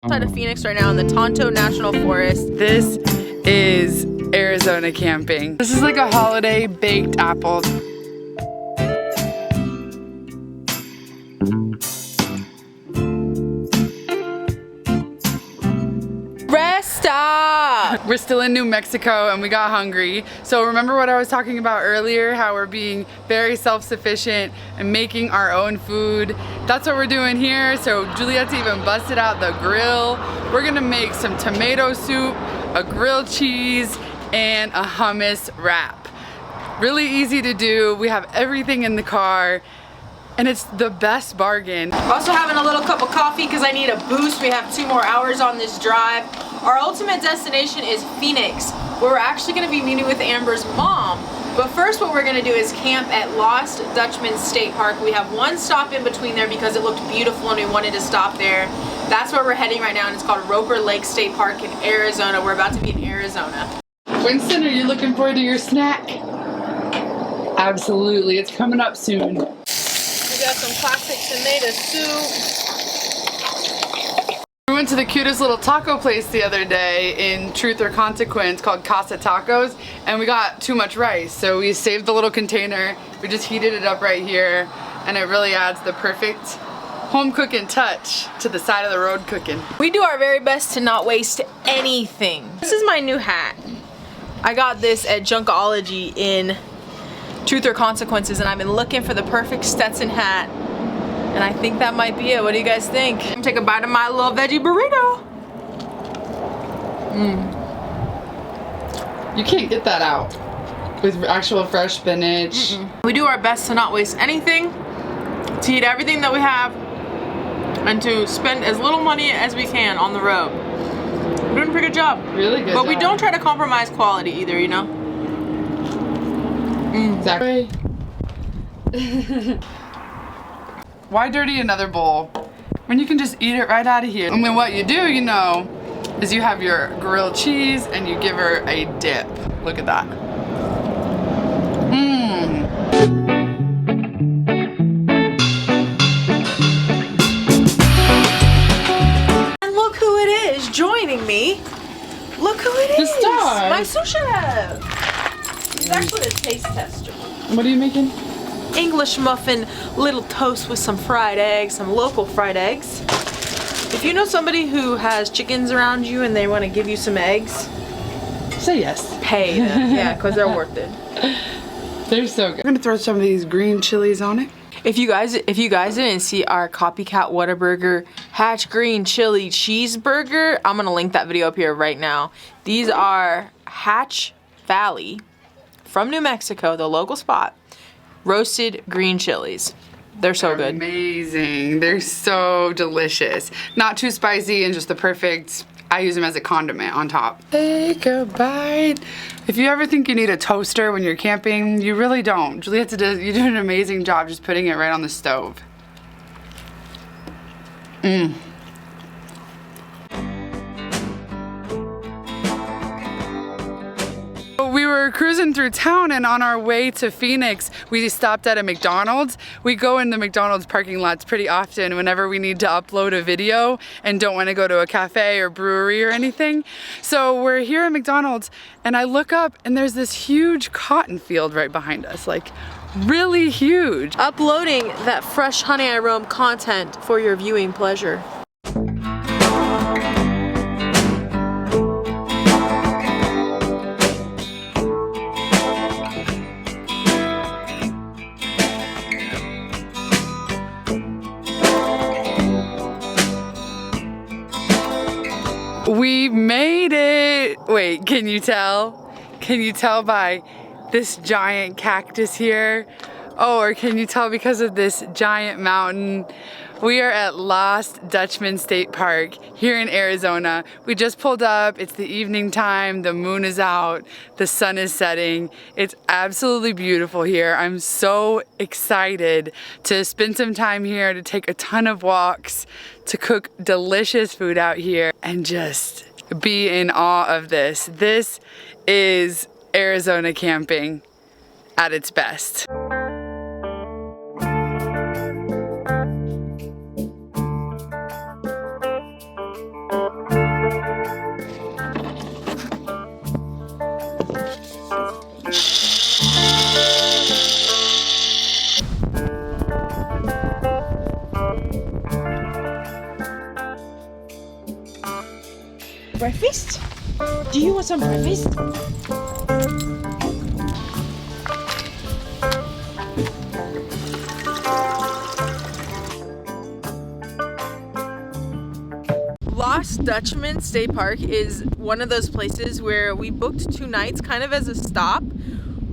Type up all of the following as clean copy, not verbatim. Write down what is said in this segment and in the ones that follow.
Outside of Phoenix right now in the Tonto National Forest. This is Arizona camping. This is like a holiday baked apple. Rest stop! We're still in New Mexico and we got hungry. So remember what I was talking about earlier, how we're being very self-sufficient and making our own food. That's what we're doing here. So Giulietta even busted out the grill. We're gonna make some tomato soup, a grilled cheese, and a hummus wrap. Really easy to do. We have everything in the car. And it's the best bargain. I'm also having a little cup of coffee because I need a boost. We have 2 more hours on this drive. Our ultimate destination is Phoenix, where we're actually going to be meeting with Amber's mom. But first what we're going to do is camp at Lost Dutchman State Park. We have 1 stop in between there because it looked beautiful and we wanted to stop there. That's where we're heading right now, and it's called Roper Lake State Park in Arizona. We're about to be in Arizona. Winston, are you looking forward to your snack? Absolutely, it's coming up soon. We got some classic tomato soup. We went to the cutest little taco place the other day in Truth or Consequence called Casa Tacos, and we got too much rice, so we saved the little container. We just heated it up right here, and it really adds the perfect home cooking touch to the side of the road cooking. We do our very best to not waste anything. This is my new hat. I got this at Junkology in Truth or Consequences, and I've been looking for the perfect Stetson hat, and I think that might be it. What do you guys think? I'm gonna take a bite of my little veggie burrito. You can't get that out with actual fresh spinach. We do our best to not waste anything, to eat everything that we have, and to spend as little money as we can on the road. We're doing a pretty good job. Really good But job. we don't try to compromise quality either, you know? Exactly. Why dirty another bowl when you can just eat it right out of here? And then what you do, you know, is you have your grilled cheese and you give her a dip. Look at that. And look who it is joining me. Look who it is. The star. My sous chef. He's actually a taste tester. What are you making? English muffin, little toast with some fried eggs, some local fried eggs. If you know somebody who has chickens around you and they want to give you some eggs, Say yes. pay them. Yeah, because they're worth it. They're so good. I'm gonna throw some of these green chilies on it. If you guys didn't see our copycat Whataburger Hatch Green Chili Cheeseburger, I'm gonna link that video up here right now. These are Hatch Valley from New Mexico, the local spot, roasted green chilies. They're so good. Amazing. They're so delicious. Not too spicy and just the perfect, I use them as a condiment on top. Take a bite. If you ever think you need a toaster when you're camping, you really don't. Giulietta you do an amazing job just putting it right on the stove. We were cruising through town, and on our way to Phoenix, we stopped at a McDonald's. We go in the McDonald's parking lots pretty often whenever we need to upload a video and don't want to go to a cafe or brewery or anything. So we're here at McDonald's, and I look up and there's this huge cotton field right behind us, like really huge. Uploading that fresh honey aroma content for your viewing pleasure. We made it! Wait, can you tell? Can you tell by this giant cactus here? Oh, or can you tell because of this giant mountain? We are at Lost Dutchman State Park here in Arizona. We just pulled up, it's the evening time, the moon is out, the sun is setting. It's absolutely beautiful here. I'm so excited to spend some time here, to take a ton of walks, to cook delicious food out here, and just be in awe of this. This is Arizona camping at its best. Breakfast? Do you want some breakfast? Lost Dutchman State Park is one of those places where we booked 2 nights kind of as a stop,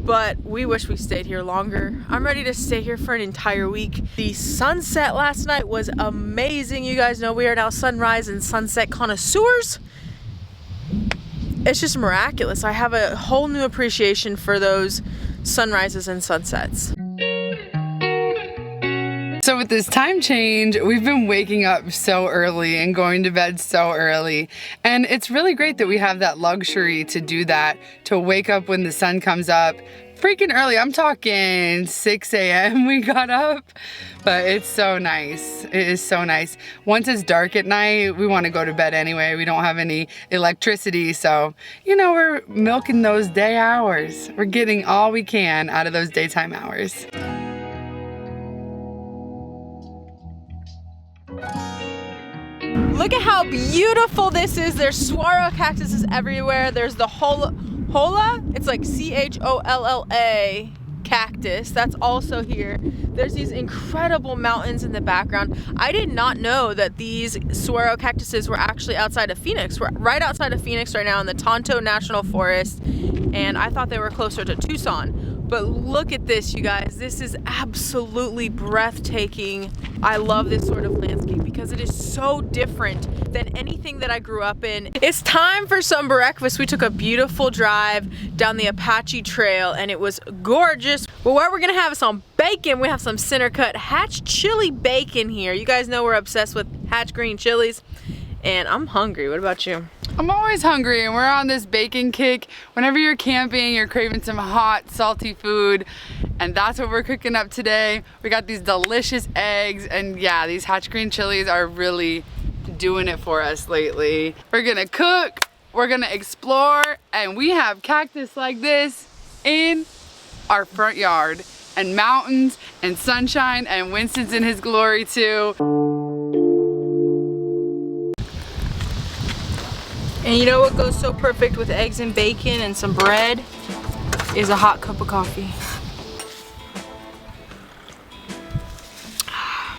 but we wish we stayed here longer. I'm ready to stay here for an entire week. The sunset last night was amazing. You guys know we are now sunrise and sunset connoisseurs. It's just miraculous. I have a whole new appreciation for those sunrises and sunsets. So with this time change, we've been waking up so early and going to bed so early. And it's really great that we have that luxury to do that, to wake up when the sun comes up freaking early. I'm talking 6 a.m. we got up, but it's so nice. It is so nice. Once it's dark at night, we want to go to bed anyway. We don't have any electricity, so, you know, we're milking those day hours. We're getting all we can out of those daytime hours. Look at how beautiful this is. There's saguaro cactuses everywhere. There's the hola, it's like C-H-O-L-L-A cactus. That's also here. There's these incredible mountains in the background. I did not know that these saguaro cactuses were actually outside of Phoenix. We're right outside of Phoenix right now in the Tonto National Forest, and I thought they were closer to Tucson. But look at this, you guys. This is absolutely breathtaking. I love this sort of landscape because it is so different than anything that I grew up in. It's time for some breakfast. We took a beautiful drive down the Apache Trail and it was gorgeous. Well, what we're gonna have is some bacon. We have some center cut Hatch chili bacon here. You guys know we're obsessed with Hatch green chilies, and I'm hungry. What about you? I'm always hungry, and we're on this bacon kick. Whenever you're camping, you're craving some hot, salty food, and that's what we're cooking up today. We got these delicious eggs, and yeah, these Hatch green chilies are really doing it for us lately. We're gonna cook, we're gonna explore, and we have cactus like this in our front yard, and mountains, and sunshine, and Winston's in his glory too. And you know what goes so perfect with eggs and bacon and some bread is a hot cup of coffee.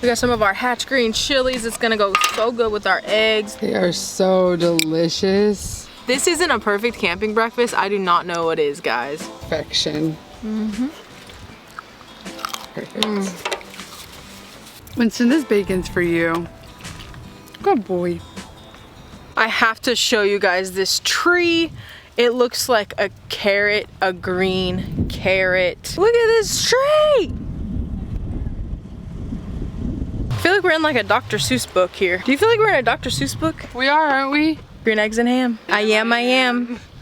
We got some of our Hatch green chilies. It's gonna go so good with our eggs. They are so delicious. This isn't a perfect camping breakfast. I do not know what is, guys. Perfection. Perfect. Winston, this bacon's for you. Good boy. I have to show you guys this tree. It looks like a carrot, a green carrot. Look at this tree. I feel like we're in like a Dr. Seuss book here. Do you feel like we're in a Dr. Seuss book? We are, aren't we? Green eggs and ham. I am.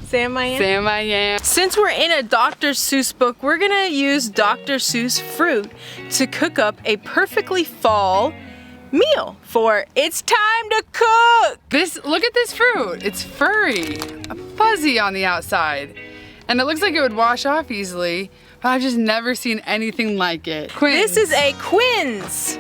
Sam, I am. Sam, I am. Since we're in a Dr. Seuss book, we're gonna use Dr. Seuss fruit to cook up a perfectly fall meal for It's Time to Cook. Look at this fruit. It's furry, fuzzy on the outside. And it looks like it would wash off easily, but I've just never seen anything like it. Quince. This is a quince.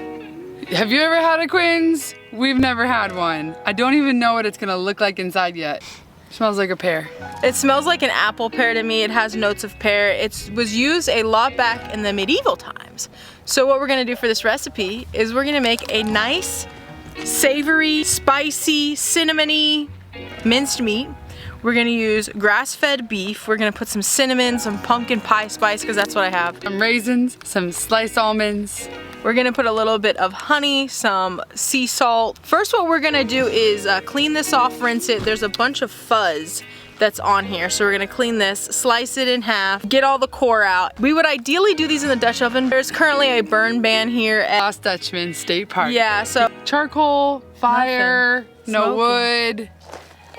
Have you ever had a quince? We've never had one. I don't even know what it's gonna look like inside yet. Smells like a pear. It smells like an apple pear to me. It has notes of pear. It was used a lot back in the medieval times. So what we're gonna do for this recipe is we're gonna make a nice, savory, spicy, cinnamony minced meat. We're gonna use grass-fed beef. We're gonna put some cinnamon, some pumpkin pie spice, because that's what I have. Some raisins, some sliced almonds. We're gonna put a little bit of honey, some sea salt. First, what we're gonna do is clean this off, rinse it. There's a bunch of fuzz that's on here. So we're gonna clean this, slice it in half, get all the core out. We would ideally do these in the Dutch oven. There's currently a burn ban here at Lost Dutchman State Park. Yeah, so charcoal, fire, no Smoking. wood,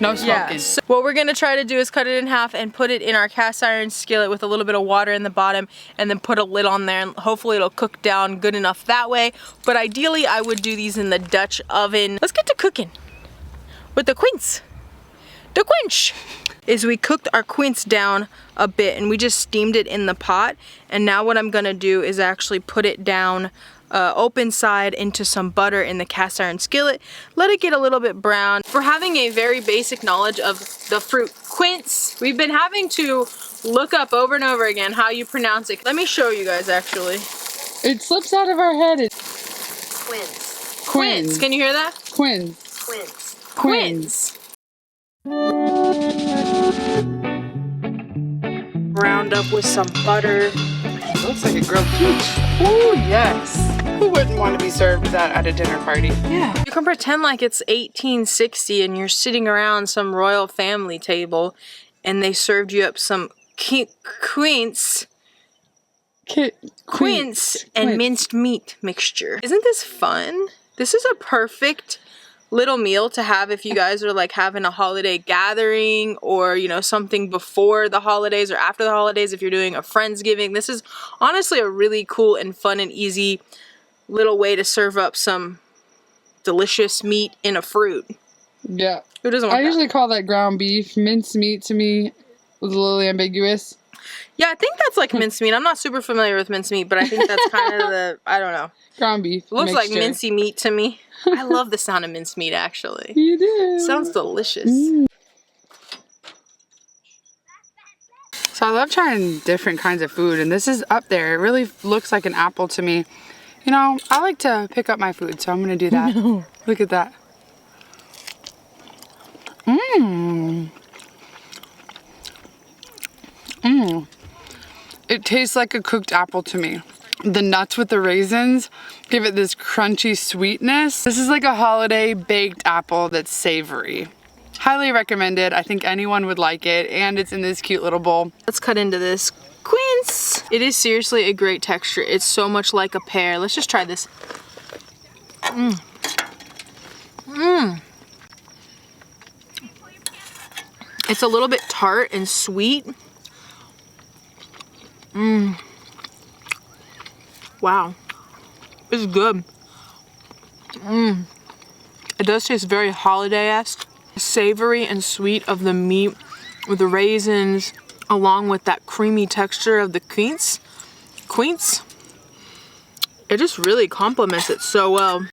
no smoking. yeah. So what we're gonna try to do is cut it in half and put it in our cast iron skillet with a little bit of water in the bottom, and then put a lid on there, and hopefully it'll cook down good enough that way. But ideally I would do these in the Dutch oven. Let's get to cooking with the quince. the quince is we cooked our quince down a bit and we just steamed it in the pot. And now what I'm gonna do is actually put it down open side into some butter in the cast iron skillet. Let it get a little bit brown. For having a very basic knowledge of the fruit quince, we've been having to look up over and over again how you pronounce it. Let me show you guys actually. It slips out of our head. Quince. Quince. Quince. Can you hear that? Quince. Quince. Quince. Browned up with some butter. It looks like a grilled peach. Ooh, yes. Who wouldn't want to be served that at a dinner party? Yeah. You can pretend like it's 1860 and you're sitting around some royal family table and they served you up some quince and minced meat mixture. Isn't this fun? This is a perfect little meal to have if you guys are like having a holiday gathering or, you know, something before the holidays or after the holidays. If you're doing a Friendsgiving, this is honestly a really cool and fun and easy little way to serve up some delicious meat in a fruit. Yeah. Who doesn't want I that? usually call that ground beef. Minced meat to me was a little ambiguous. Yeah, I think that's like mincemeat. I'm not super familiar with mincemeat, but I think that's kind of the, I don't know. Ground beef. Looks mixture. like mincy meat to me. I love the sound of mincemeat actually. You do. Sounds delicious. So I love trying different kinds of food, and this is up there. It really looks like an apple to me. You know, I like to pick up my food, so I'm gonna do that. No. Look at that. Mmm. Mmm. It tastes like a cooked apple to me. The nuts with the raisins give it this crunchy sweetness. This is like a holiday baked apple that's savory. Highly recommended. I think anyone would like it, and it's in this cute little bowl. Let's cut into this quince. It is seriously a great texture. It's so much like a pear. Let's just try this. Mmm. Mmm. It's a little bit tart and sweet. Mmm. Wow. It's good. Mmm. It does taste very holiday-esque. Savory and sweet of the meat with the raisins, along with that creamy texture of the quince. It just really complements it so well.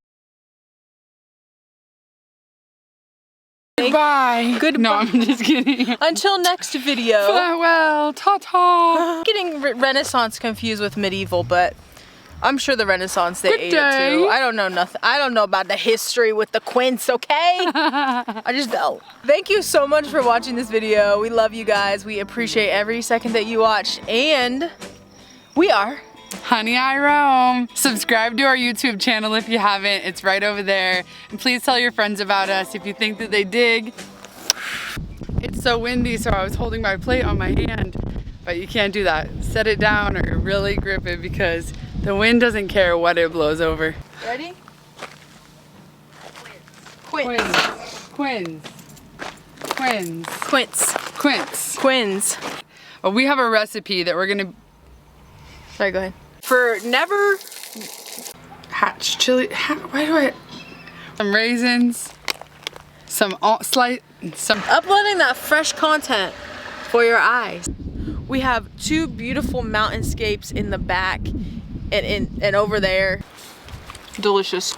Goodbye. Goodbye. No, I'm just kidding. Until next video. Farewell. Ta-ta. Getting Renaissance confused with medieval, but I'm sure the Renaissance they ate day. it too. I don't know nothing. I don't know about the history with the quince, okay? I just don't. Thank you so much for watching this video. We love you guys. We appreciate every second that you watch, and we are Honey, I Roam. Subscribe to our YouTube channel if you haven't. It's right over there. And please tell your friends about us if you think that they dig. It's so windy, so I was holding my plate on my hand, but you can't do that. Set it down or really grip it because the wind doesn't care what it blows over. ready. Quince. Quince. Quince. Quince. Quince. Quince. Well, we have a recipe that we're gonna. Sorry, go ahead. For never Hatch chili. Why do I? Some raisins. Some uploading that fresh content for your eyes. We have two beautiful mountainscapes in the back and over there. Delicious.